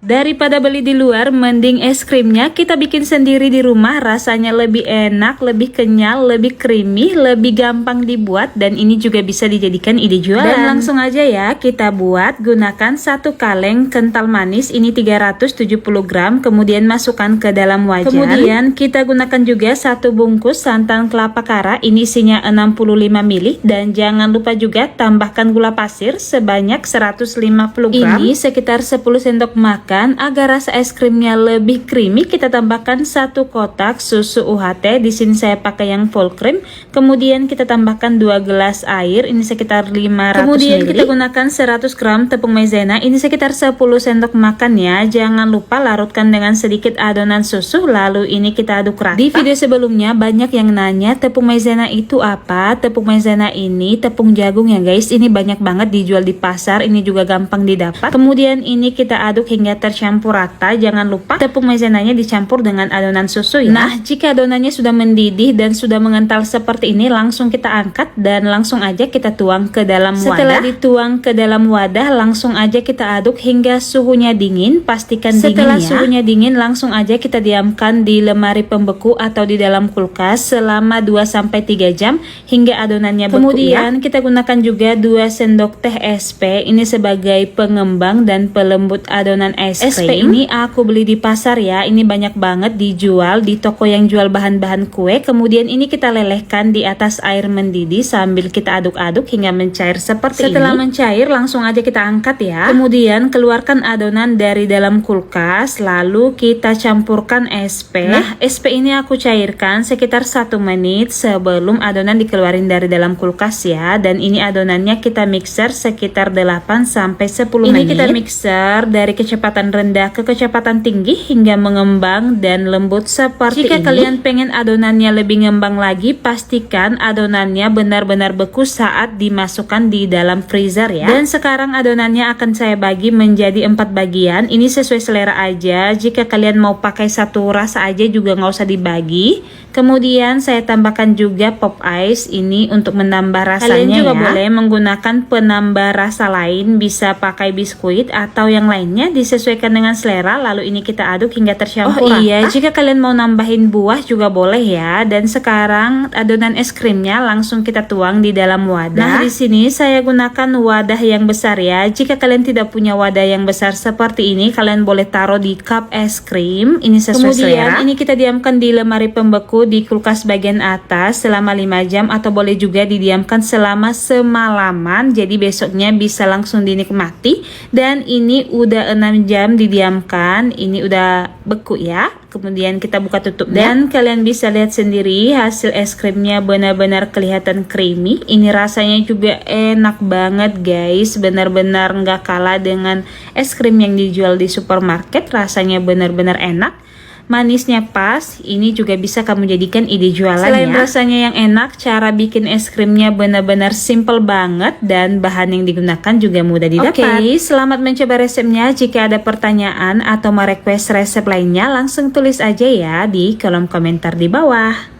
Daripada beli di luar, mending es krimnya kita bikin sendiri di rumah. Rasanya lebih enak, lebih kenyal, lebih creamy, lebih gampang dibuat. Dan ini juga bisa dijadikan ide jualan. Dan langsung aja ya kita buat. Gunakan 1 kaleng kental manis, ini 370 gram. Kemudian masukkan ke dalam wajan. Kemudian kita gunakan juga 1 bungkus santan kelapa kara, ini isinya 65 ml. Dan jangan lupa juga tambahkan gula pasir sebanyak 150 gram. Ini sekitar 10 sendok makan. Agar rasa es krimnya lebih creamy, kita tambahkan 1 kotak susu UHT. Di sini saya pakai yang full cream. Kemudian kita tambahkan 2 gelas air, ini sekitar 500 ml. Kemudian kita gunakan 100 gram tepung maizena, ini sekitar 10 sendok makan ya. Jangan lupa larutkan dengan sedikit adonan susu, lalu ini kita aduk rata. Di video sebelumnya banyak yang nanya tepung maizena itu apa. Tepung maizena ini tepung jagung ya guys. Ini banyak banget dijual di pasar, ini juga gampang didapat. Kemudian ini kita aduk hingga tercampur rata. Jangan lupa tepung maizenanya dicampur dengan adonan susu ya. Nah, jika adonannya sudah mendidih dan sudah mengental seperti ini, langsung kita angkat dan langsung aja kita tuang ke dalam wadah. Setelah dituang ke dalam wadah, langsung aja kita aduk hingga suhunya dingin. Pastikan dingin ya. Setelah suhunya dingin, langsung aja kita diamkan di lemari pembeku atau di dalam kulkas selama 2-3 jam hingga adonannya beku. Kemudian kita gunakan juga 2 sendok teh SP, ini sebagai pengembang dan pelembut adonan es krim. SP ini aku beli di pasar ya. Ini banyak banget dijual di toko yang jual bahan-bahan kue. Kemudian ini kita lelehkan di atas air mendidih sambil kita aduk-aduk hingga mencair seperti ini. Setelah mencair, langsung aja kita angkat ya. Kemudian keluarkan adonan dari dalam kulkas, lalu kita campurkan SP. Nah, SP ini aku cairkan sekitar 1 menit sebelum adonan dikeluarin dari dalam kulkas ya. Dan ini adonannya kita mixer sekitar 8-10 menit. Ini kita mixer dari kecepatan rendah ke kecepatan tinggi hingga mengembang dan lembut seperti ini. Jika kalian pengen adonannya lebih ngembang lagi, pastikan adonannya benar-benar beku saat dimasukkan di dalam freezer ya. Dan sekarang adonannya akan saya bagi menjadi 4 bagian. Ini sesuai selera aja. Jika kalian mau pakai satu rasa aja juga nggak usah dibagi. Kemudian saya tambahkan juga pop ice, ini untuk menambah rasanya. Kalian juga boleh menggunakan penambah rasa lain, bisa pakai biskuit atau yang lainnya, disesuaikan dengan selera. Lalu ini kita aduk hingga tercampur rata. Iya, jika kalian mau nambahin buah juga boleh ya. Dan sekarang adonan es krimnya langsung kita tuang di dalam wadah. Nah, di sini saya gunakan wadah yang besar ya. Jika kalian tidak punya wadah yang besar seperti ini, kalian boleh taruh di cup es krim. Ini sesuai selera. Kemudian ini kita diamkan di lemari pembeku di kulkas bagian atas selama 5 jam atau boleh juga didiamkan selama semalaman. Jadi besoknya bisa langsung dinikmati. Dan ini udah 6 jam didiamkan, ini udah beku ya. Kemudian kita buka tutupnya dan kalian bisa lihat sendiri hasil es krimnya benar-benar kelihatan creamy. Ini rasanya juga enak banget guys, benar-benar nggak kalah dengan es krim yang dijual di supermarket. Rasanya benar-benar enak, manisnya pas. Ini juga bisa kamu jadikan ide jualan. Selain rasanya yang enak, cara bikin es krimnya benar-benar simple banget dan bahan yang digunakan juga mudah didapat. Oke, selamat mencoba resepnya. Jika ada pertanyaan atau mau request resep lainnya, langsung tulis aja ya di kolom komentar di bawah.